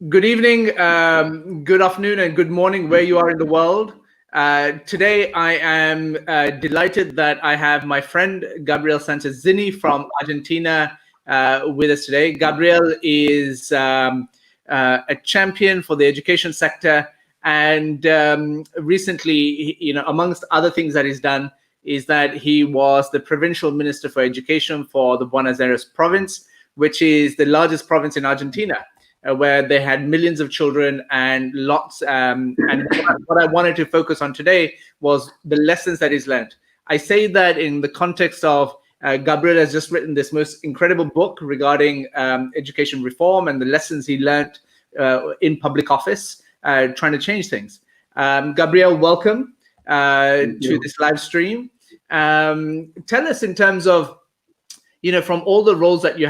Good evening, good afternoon, and good morning where you are in the world. Today, I am delighted that I have my friend Gabriel Sánchez Zinny from Argentina with us today. Gabriel is a champion for the education sector, and recently, amongst other things that he's done, is that he was the provincial minister for education for the Buenos Aires province, which is the largest province in Argentina. Where they had millions of children and lots. And what I wanted to focus on today was the lessons that he's learned. I say that in the context of Gabriel has just written this most incredible book regarding education reform and the lessons he learned in public office, trying to change things. Gabriel, welcome to this live stream. Tell us in terms of, from all the roles that you've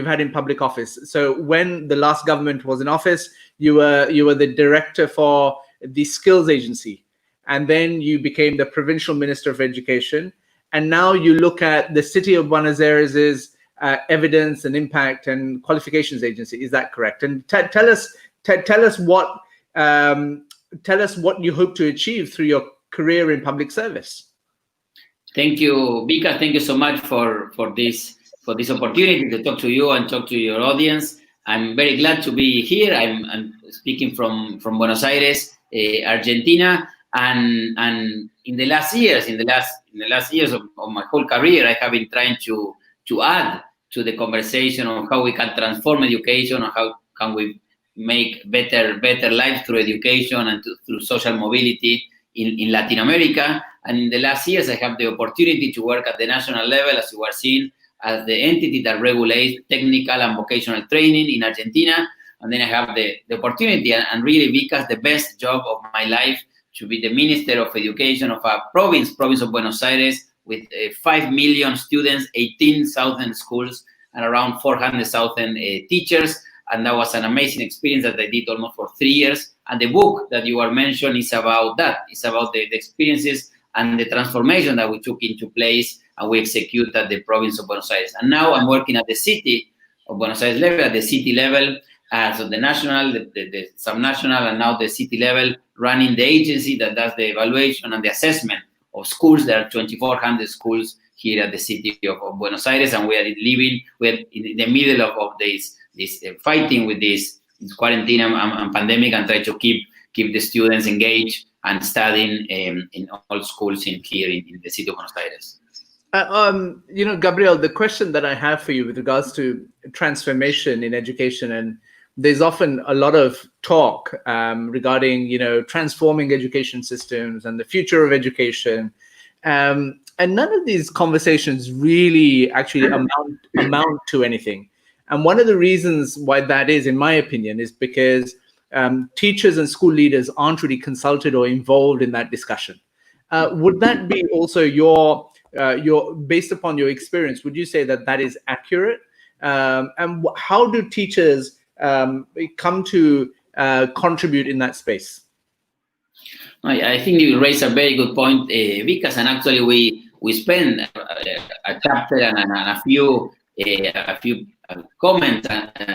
had in public office. So when the last government was in office, you were the director for the skills agency, and then you became the provincial minister of education. And now you look at the city of Buenos Aires's evidence and impact and qualifications agency. Is that correct? And tell us what you hope to achieve through your career in public service. Thank you, Vika. Thank you so much for this opportunity to talk to you and talk to your audience. I'm very glad to be here. I'm speaking from Buenos Aires, Argentina, and in the last years of my whole career, I have been trying to add to the conversation on how we can transform education, and how can we make better lives through education and through social mobility in Latin America. And in the last years, I have the opportunity to work at the national level, as you were seeing, as the entity that regulates technical and vocational training in Argentina. And then I have the opportunity, and really, because the best job of my life, to be the Minister of Education of a province of Buenos Aires, with 5 million students, 18,000 schools, and around 400,000 teachers. And that was an amazing experience that I did almost for 3 years. And the book that you are mentioning is about that. It's about the experiences and the transformation that we took into place and we execute at the province of Buenos Aires. And now I'm working at the city of Buenos Aires level, at the city level, so the national, the subnational, and now the city level, running the agency that does the evaluation and the assessment of schools. There are 2,400 schools here at the city of Buenos Aires, and we're in the middle of this fighting with this quarantine and pandemic, and try to keep the students engaged and studying in all schools here in the city of Buenos Aires. Gabriel, the question that I have for you with regards to transformation in education, and there's often a lot of talk regarding, transforming education systems and the future of education. And none of these conversations really actually amount to anything. And one of the reasons why that is, in my opinion, is because teachers and school leaders aren't really consulted or involved in that discussion. Would that be also your based upon your experience, would you say that is accurate? And how do teachers come to contribute in that space? I think you raise a very good point, because, and actually we spend a chapter and a few comments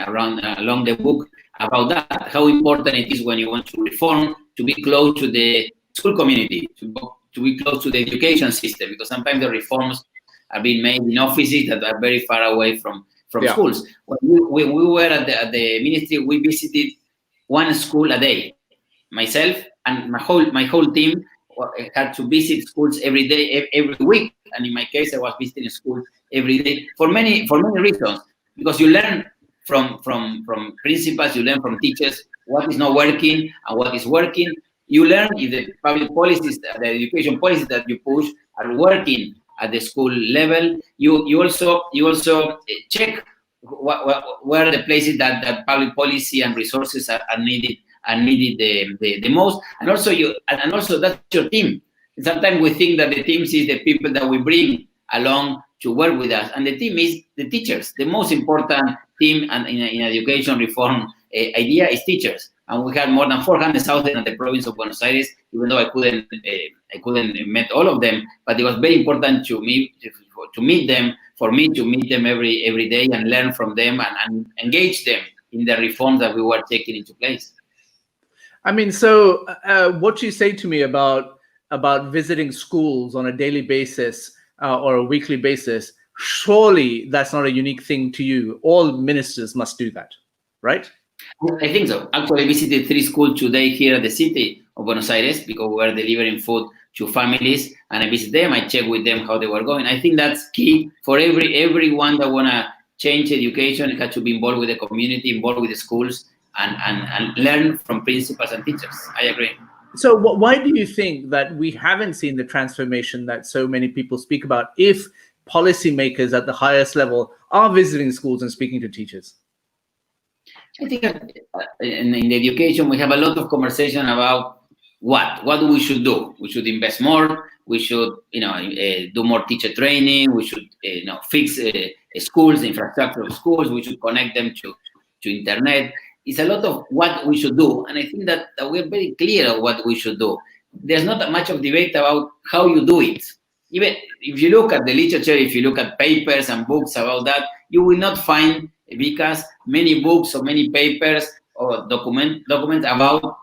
along the book about that, how important it is when you want to reform to be close to the school community, to be close to the education system, because sometimes the reforms are being made in offices that are very far away from schools. When we were at the ministry, we visited one school a day. Myself and my whole team had to visit schools every day, every week. And in my case, I was visiting schools every day for many reasons. Because you learn from principals, you learn from teachers what is not working and what is working. You learn if the public policies, the education policies that you push are working at the school level. You also check where are the places that public policy and resources are needed the most. And also that's your team. Sometimes we think that the teams is the people that we bring along to work with us, and the team is the teachers. The most important team in education reform idea is teachers. And we had more than 400,000 at the province of Buenos Aires, even though I couldn't meet all of them. But it was very important to me to meet them, for me to meet them every day and learn from them and engage them in the reforms that we were taking into place. I mean, so what you say to me about visiting schools on a daily basis or a weekly basis, surely that's not a unique thing to you. All ministers must do that, right? I think so. Actually, I visited 3 schools today here at the city of Buenos Aires because we were delivering food to families, and I visit them. I check with them how they were going. I think that's key for everyone that wanna change education. It has to be involved with the community, involved with the schools, and learn from principals and teachers. I agree. So why do you think that we haven't seen the transformation that so many people speak about if policymakers at the highest level are visiting schools and speaking to teachers? I think in the education, we have a lot of conversation about what we should do. We should invest more. We should, do more teacher training. We should, fix schools, infrastructure of schools. We should connect them to internet. It's a lot of what we should do. And I think that we're very clear of what we should do. There's not much of debate about how you do it. Even if you look at the literature, if you look at papers and books about that, you will not find, because many books or many papers or documents about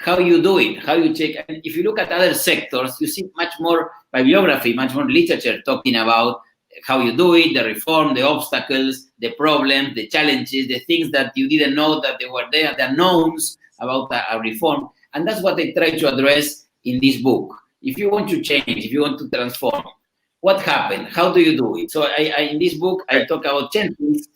how you do it, how you check. And if you look at other sectors, you see much more bibliography, much more literature talking about how you do it, the reform, the obstacles, the problems, the challenges, the things that you didn't know that they were there, the unknowns about a reform. And that's what I try to address in this book. If you want to change, if you want to transform, what happened? How do you do it? So in this book, I talk about 10 things,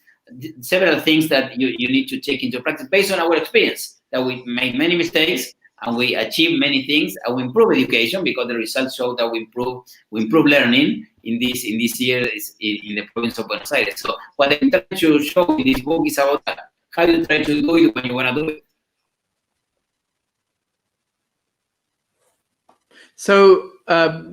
several things that you need to take into practice based on our experience, that we made many mistakes and we achieve many things, and we improve education because the results show that we improve learning in this year in the province of Buenos Aires. So what I try to show in this book is about that, how you try to do it when you want to do it. So,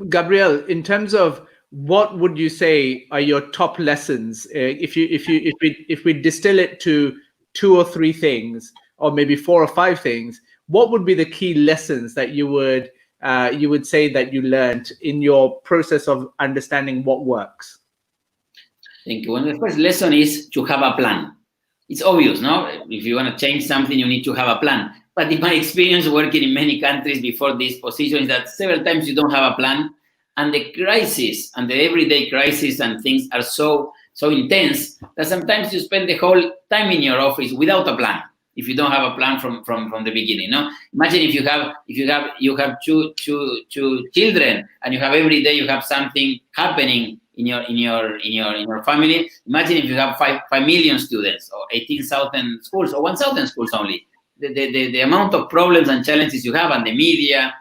Gabriel, in terms of what would you say are your top lessons, if we distill it to 2 or 3 things, or maybe 4 or 5 things, what would be the key lessons that you would say that you learned in your process of understanding what works? Thank you. Well, the first lesson is to have a plan. It's obvious, no? If you want to change something, you need to have a plan. But in my experience working in many countries before this position is that several times you don't have a plan, and the crisis and the everyday crisis and things are so intense that sometimes you spend the whole time in your office without a plan. If you don't have a plan from the beginning, no. Imagine if you have two children and you have every day you have something happening in your family. Imagine if you have 5 million students or 18,000 schools or 1,000 schools only. The amount of problems and challenges you have, and the media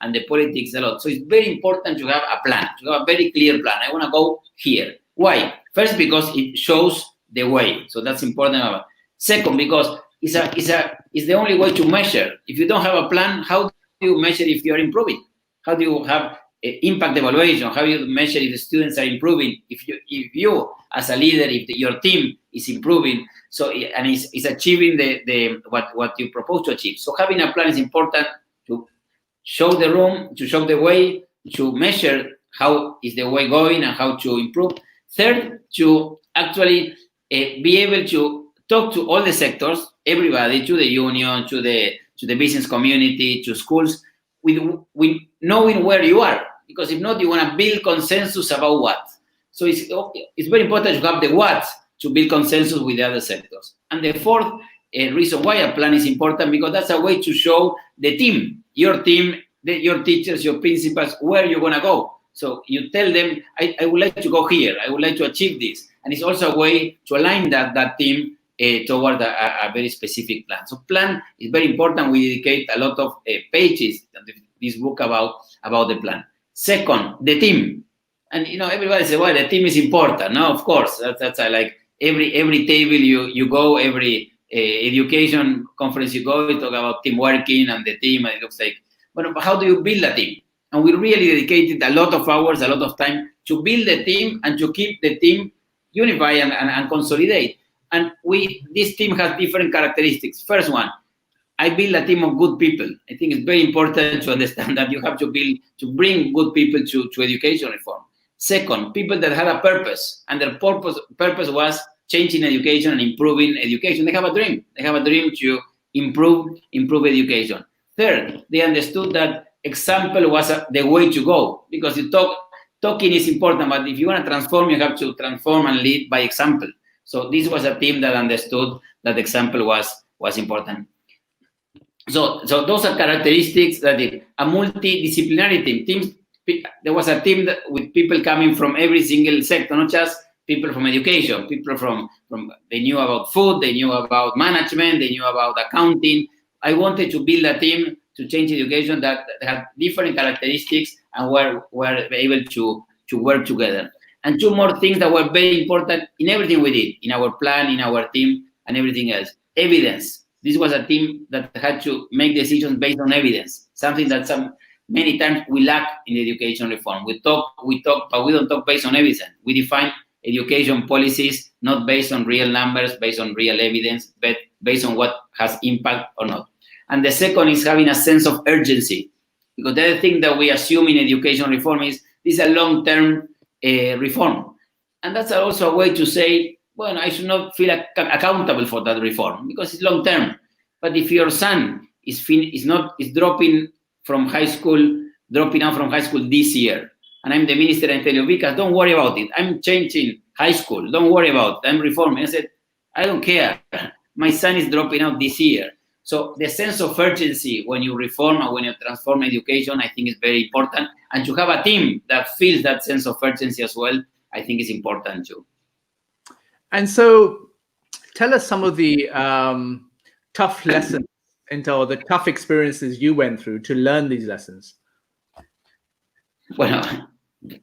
and the politics a lot. So it's very important to have a plan, to have a very clear plan. I want to go here. Why? First, because it shows the way. So that's important. Second, because it's the only way to measure. If you don't have a plan, how do you measure if you are improving? How do you have impact evaluation? How do you measure if the students are improving? If you as a leader, if your team is improving, so and is achieving the what you propose to achieve. So having a plan is important to show the room, to show the way, to measure how is the way going and how to improve. Third, to actually be able to talk to all the sectors, everybody, to the union, to the business community, to schools, with knowing where you are. Because if not, you want to build consensus about what. So it's very important to have the what to build consensus with the other sectors. And the fourth reason why a plan is important, because that's a way to show the team, your teachers, your principals, where you're going to go. So you tell them, I would like to go here. I would like to achieve this. And it's also a way to align that team toward a very specific plan. So plan is very important. We dedicate a lot of pages in this book about the plan. Second, the team. And, everybody says, well, the team is important. No, of course. That's like every table you go, every education conference you go, you talk about team working and the team, and it looks like, but how do you build a team? And we really dedicated a lot of hours, a lot of time to build the team and to keep the team unified and consolidate. And this team has different characteristics. First one, I build a team of good people. I think it's very important to understand that you have to bring good people to education reform. Second, people that had a purpose, and their purpose was changing education and improving education. They have a dream. They have a dream to improve education. Third, they understood that example was the way to go, because talking is important, but if you want to transform, you have to transform and lead by example. So this was a team that understood that example was important. So those are characteristics that a multidisciplinary team. There was a team with people coming from every single sector, not just people from education, people from they knew about food, they knew about management, they knew about accounting. I wanted to build a team to change education that had different characteristics and were able to work together. And two more things that were very important in everything we did, in our plan, in our team, and everything else. Evidence. This was a team that had to make decisions based on evidence, something that many times we lack in education reform. We talk, but we don't talk based on evidence. We define education policies not based on real numbers, based on real evidence, but based on what has impact or not. And the second is having a sense of urgency, because the other thing that we assume in education reform is this is a long-term reform. And that's also a way to say, well, I should not feel accountable for that reform because it's long-term. But if your son is dropping out from high school this year, and I'm the minister and tell you, Vika, don't worry about it. I'm changing high school. Don't worry about it. I'm reforming. I said, I don't care. My son is dropping out this year. So the sense of urgency when you reform and when you transform education, I think is very important. And to have a team that feels that sense of urgency as well, I think is important too. And so tell us some of the tough lessons or the tough experiences you went through to learn these lessons. Well,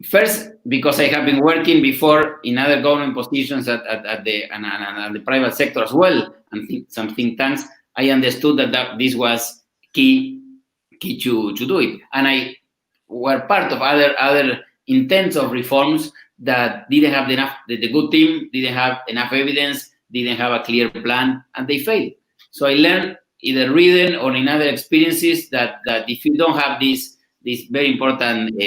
first, because I have been working before in other government positions at the private sector as well, and some think tanks, I understood that this was key to do it. And I were part of other intents of reforms that didn't have enough, the good team didn't have enough evidence, didn't have a clear plan, and they failed. So I learned either reading or in other experiences that if you don't have these very important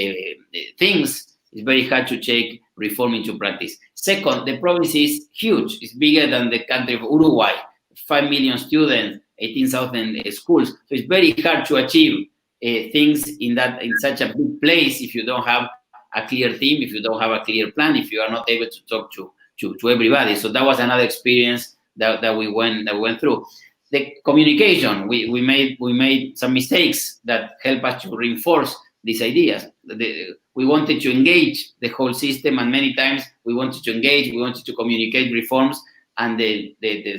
things, it's very hard to take reform into practice. Second, the province is huge. It's bigger than the country of Uruguay, 5 million students, 18,000 schools. So it's very hard to achieve things in such a big place if you don't have a clear team, if you don't have a clear plan, if you are not able to talk to everybody. So that was another experience that we went through. The communication, we made some mistakes that help us to reinforce these ideas. We wanted to engage the whole system, and many times we wanted to communicate reforms, and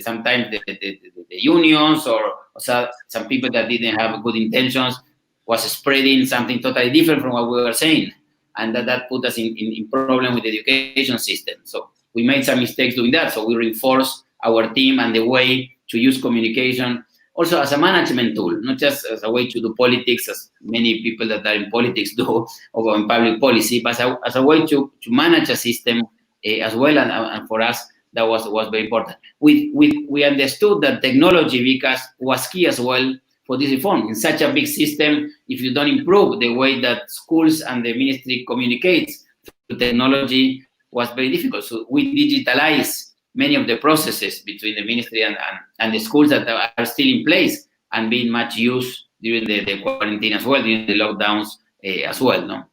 sometimes the unions or some people that didn't have good intentions was spreading something totally different from what we were saying, and that put us in problem with the education system. So we made some mistakes doing that. So we reinforced our team and the way to use communication also as a management tool, not just as a way to do politics, as many people that are in politics do, or in public policy, but as a way to manage a system as well. And for us, that was very important. We understood that technology, because was key as well for this reform. In such a big system, if you don't improve the way that schools and the ministry communicates through technology, was very difficult. So we digitalize many of the processes between the ministry and the schools that are still in place and being much used during the quarantine as well, during the lockdowns as well, no?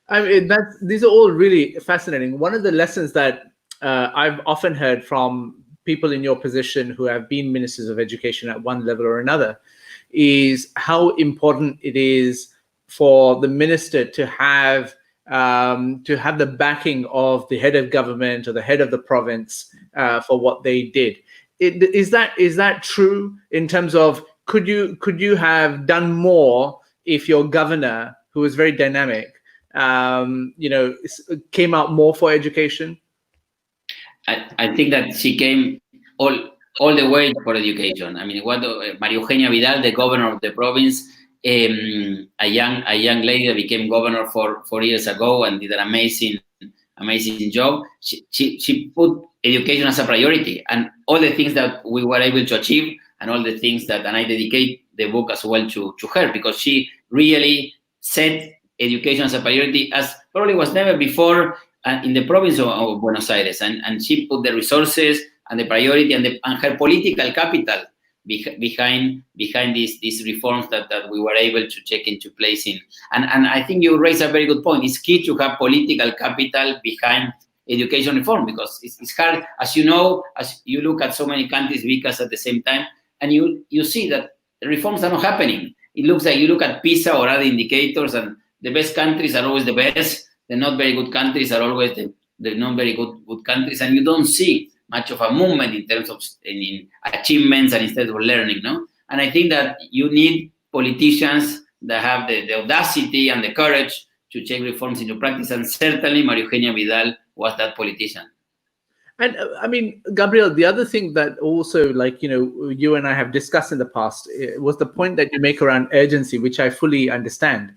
I mean, these are all really fascinating. One of the lessons that I've often heard from people in your position who have been ministers of education at one level or another is how important it is for the minister to have the backing of the head of government or the head of the province for what they did. Is that true in terms of could you have done more if your governor, who was very dynamic, came out more for education? I think that she came all the way for education. I mean, Maria Eugenia Vidal, the governor of the province, a young lady that became governor 4 years ago and did an amazing job. She put education as a priority, and all the things that we were able to achieve, and all the things and I dedicate the book as well to her, because she really set education as a priority as probably was never before in the province of Buenos Aires, and she put the resources and the priority and her political capital behind these reforms that we were able to check into place in. And I think you raise a very good point. It's key to have political capital behind education reform, because it's hard, as you know, as you look at so many countries, because at the same time, and you see that the reforms are not happening. It looks like you look at PISA or other indicators, and the best countries are always the best. The not very good countries are always the not very good countries, and you don't see much of a movement in terms of in achievements and instead of learning, no? And I think that you need politicians that have the audacity and the courage to take reforms into practice, and certainly María Eugenia Vidal was that politician. And I mean, Gabriel, the other thing that also, like, you know, you and I have discussed in the past was the point that you make around urgency, which I fully understand.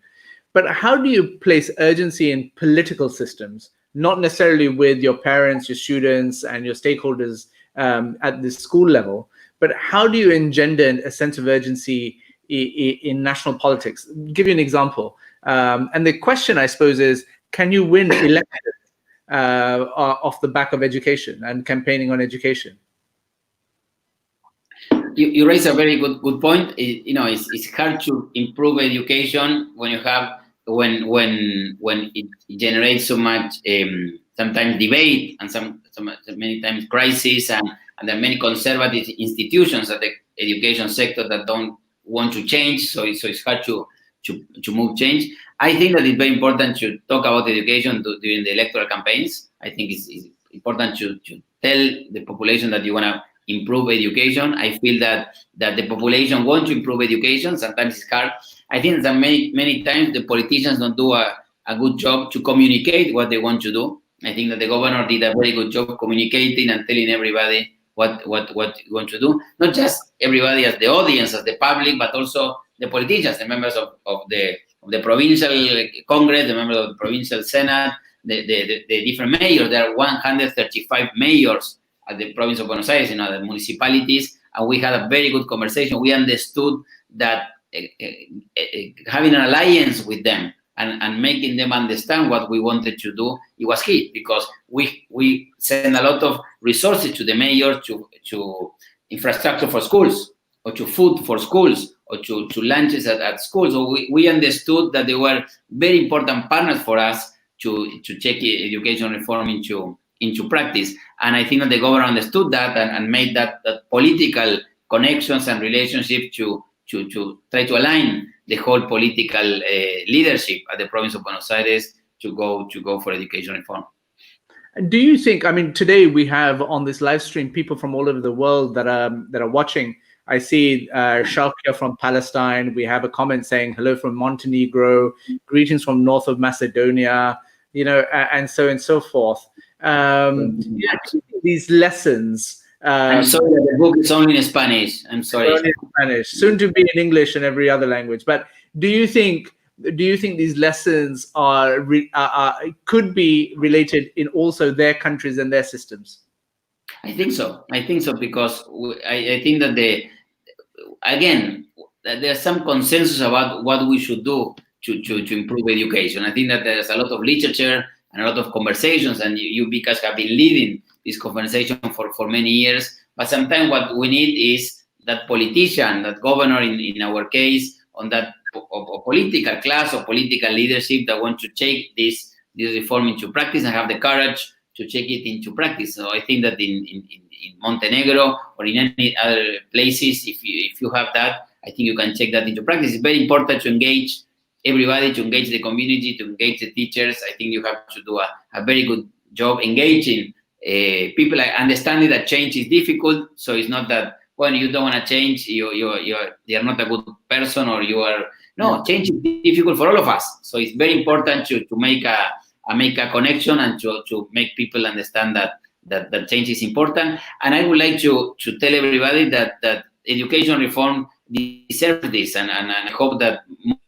But how do you place urgency in political systems, not necessarily with your parents, your students, and your stakeholders at the school level, but how do you engender a sense of urgency in national politics? I'll give you an example. And the question, I suppose, is, can you win elections off the back of education and campaigning on education? You raise a very good point. You know, it's hard to improve education when you have when it generates so much sometimes debate and many times crisis, and there are many conservative institutions at the education sector that don't want to change. So it's hard to move change. I think that it's very important to talk about education during the electoral campaigns. I think it's important to tell the population that you want to improve education. I feel that the population wants to improve education. Sometimes it's hard. I think that many times the politicians don't do a good job to communicate what they want to do. I think that the governor did a very good job communicating and telling everybody what you want to do. Not just everybody as the audience, as the public, but also the politicians, the members of the provincial Congress, the members of the provincial Senate, the different mayors. There are 135 mayors at the province of Buenos Aires, the municipalities, and we had a very good conversation. We understood that having an alliance with them and making them understand what we wanted to do, it was key, because we send a lot of resources to the mayor to infrastructure for schools, or to food for schools, or to lunches at schools. So we understood that they were very important partners for us to take education reform into practice. And I think that the governor understood that and made that political connections and relationship to try to align the whole political leadership at the province of Buenos Aires to go for education reform. Do you think, I mean, today we have on this live stream people from all over the world that are watching. I see Shalkia from Palestine. We have a comment saying hello from Montenegro, greetings from north of Macedonia, and so on and so forth. These lessons. I'm sorry that the book is only in Spanish. I'm sorry. Only in Spanish, soon to be in English and every other language. But do you think these lessons could be related in also their countries and their systems? I think so. Because I think that there's some consensus about what we should do to improve education. I think that there's a lot of literature and a lot of conversations, and you because have been leading this conversation for many years. But sometimes what we need is that politician, that governor in our case, on that political class or political leadership that want to take this reform into practice and have the courage to take it into practice. So I think that in Montenegro or in any other places, if you have that, I think you can take that into practice. It's very important to engage everybody, to engage the community, to engage the teachers. I think you have to do a very good job engaging people. Understanding that change is difficult, so it's not that when you don't want to change, you're not a good person, or you are. No, change is difficult for all of us. So it's very important to make a connection and to make people understand that change is important. And I would like to tell everybody that education reform deserves this, and I hope that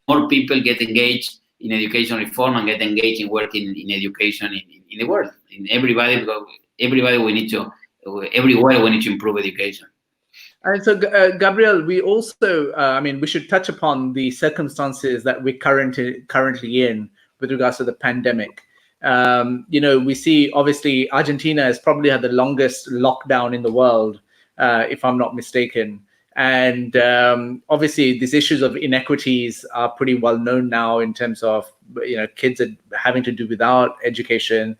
more people get engaged in education reform and get engaged in working in education in the world, in everybody, because everywhere we need to improve education. And so, Gabriel, we also, we should touch upon the circumstances that we're currently in with regards to the pandemic. We see obviously Argentina has probably had the longest lockdown in the world, if I'm not mistaken. And obviously, these issues of inequities are pretty well known now in terms of kids are having to do without education.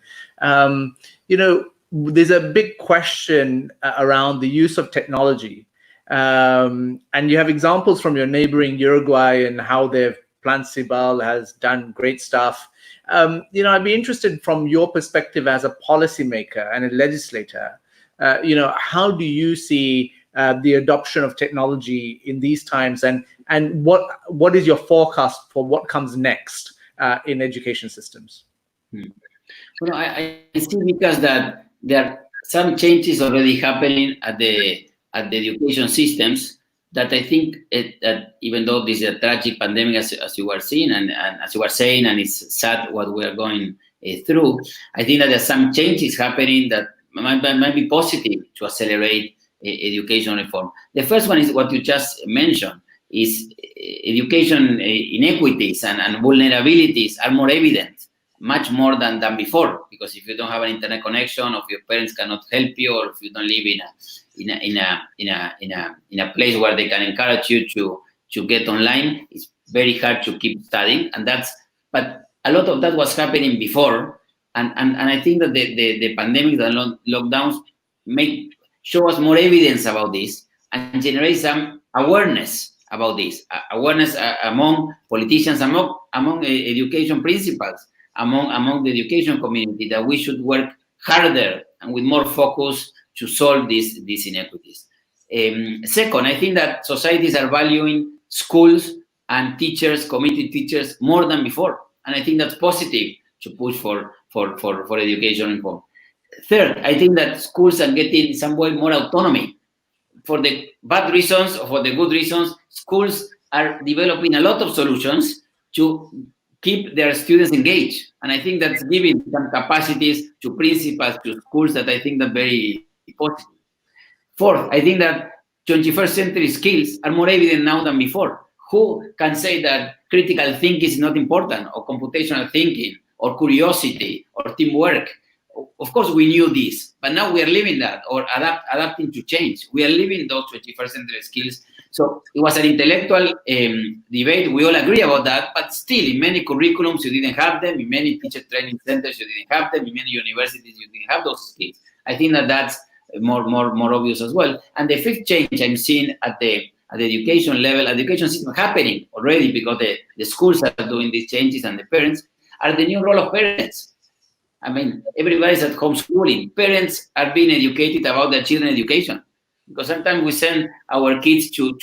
There's a big question around the use of technology, and you have examples from your neighboring Uruguay and how their Plan Cibal has done great stuff. I'd be interested from your perspective as a policymaker and a legislator. How do you see the adoption of technology in these times, and what is your forecast for what comes next in education systems? Well, I see, because that there are some changes already happening at the education systems that I think that even though this is a tragic pandemic, as you were seeing and as you were saying, and it's sad what we are going through, I think that there are some changes happening that might be positive to accelerate education reform. The first one is what you just mentioned, is education inequities and vulnerabilities are more evident, much more than before, because if you don't have an internet connection, or if your parents cannot help you, or if you don't live in a place where they can encourage you to get online, it's very hard to keep studying. But a lot of that was happening before, and I think that the pandemic, the lockdowns show us more evidence about this and generate some awareness about this, awareness among politicians, among education principals, among the education community, that we should work harder and with more focus to solve these inequities. Second, I think that societies are valuing schools and teachers, community teachers, more than before, and I think that's positive to push for education reform. Third, I think that schools are getting in some way more autonomy. For the bad reasons or for the good reasons, schools are developing a lot of solutions to keep their students engaged. And I think that's giving some capacities to principals, to schools, that I think that very positive. Fourth, I think that 21st century skills are more evident now than before. Who can say that critical thinking is not important, or computational thinking, or curiosity, or teamwork? Of course, we knew this, but now we are living that, or adapting to change. We are living those 21st century skills. So it was an intellectual debate. We all agree about that, but still, in many curriculums, you didn't have them. In many teacher training centers, you didn't have them. In many universities, you didn't have those skills. I think that that's more obvious as well. And the fifth change I'm seeing at the education level, education system happening already, because the schools are doing these changes and the parents, are the new role of parents. I mean, everybody's at homeschooling. Parents are being educated about their children's education, because sometimes we send our kids to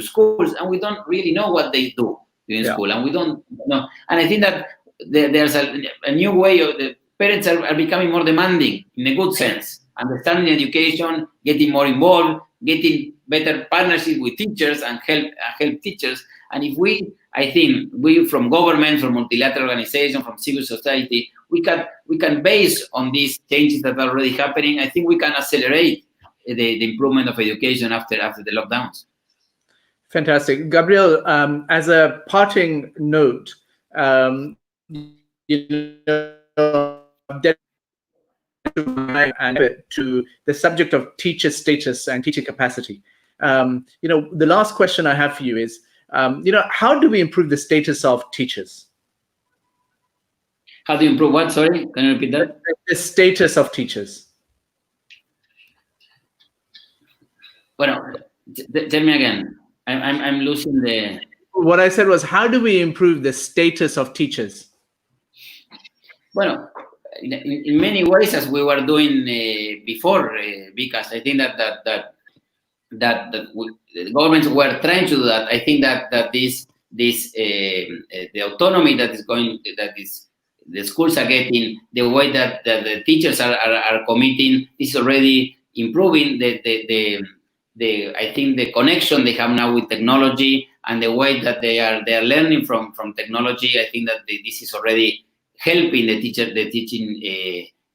schools and we don't really know what they do in school, and we don't know. And I think that there's a new way of the parents are becoming more demanding in a good sense, understanding education, getting more involved, getting better partnership with teachers and help teachers. And I think we from government, from multilateral organizations, from civil society, we can base on these changes that are already happening. I think we can accelerate the improvement of education after the lockdowns. Fantastic. Gabriel, as a parting note, to the subject of teacher status and teacher capacity. The last question I have for you is, how do we improve the status of teachers? How do you improve what? Sorry, can you repeat that? The status of teachers. Well, tell me again. I'm losing the. What I said was, how do we improve the status of teachers? Well, in many ways, as we were doing before, because I think that the governments were trying to do that. I think that the autonomy that the schools are getting, the way that the teachers are committing, is already improving I think the connection they have now with technology, and the way that they are learning from technology. I think that this is already helping the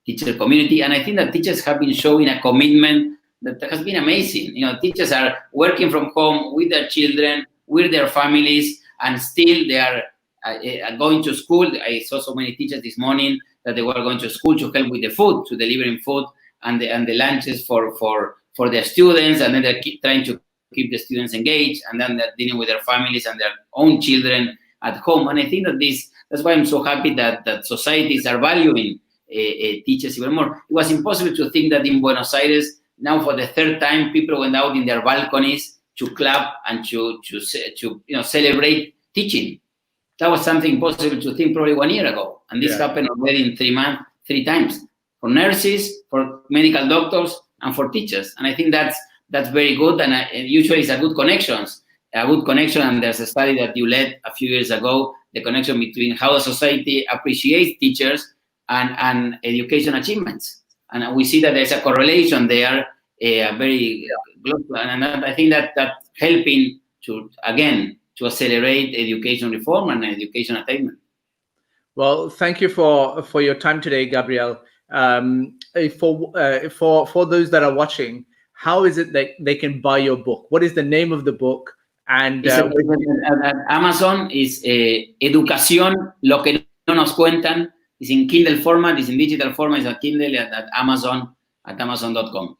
teacher community, and I think that teachers have been showing a commitment that has been amazing. Teachers are working from home with their children, with their families, and still they are going to school. I saw so many teachers this morning that they were going to school to help with the food, to delivering food and the lunches for their students, and then they're trying to keep the students engaged, and then they're dealing with their families and their own children at home. And I think that that's why I'm so happy that societies are valuing teachers even more. It was impossible to think that in Buenos Aires, now for the third time, people went out in their balconies to clap and to celebrate teaching. That was something impossible to think probably 1 year ago. And this happened already in 3 months, 3 times, for nurses, for medical doctors, and for teachers. And I think that's very good. And usually it's a good connection. And there's a study that you led a few years ago, the connection between how the society appreciates teachers and education achievements. And we see that there's a correlation there, very global. And I think that helping to accelerate education reform and education attainment. Well, thank you for your time today, Gabriel. For those that are watching, how is it that they can buy your book? What is the name of the book? And at Amazon is Educación, lo que no nos cuentan. It's in Kindle format, it's in digital format, it's at Kindle at Amazon.com.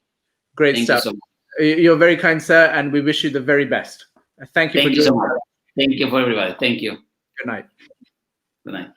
Great stuff. So you're very kind, sir, and we wish you the very best. Thank you. Thank you so much. Thank you for everybody. Thank you. Good night. Good night.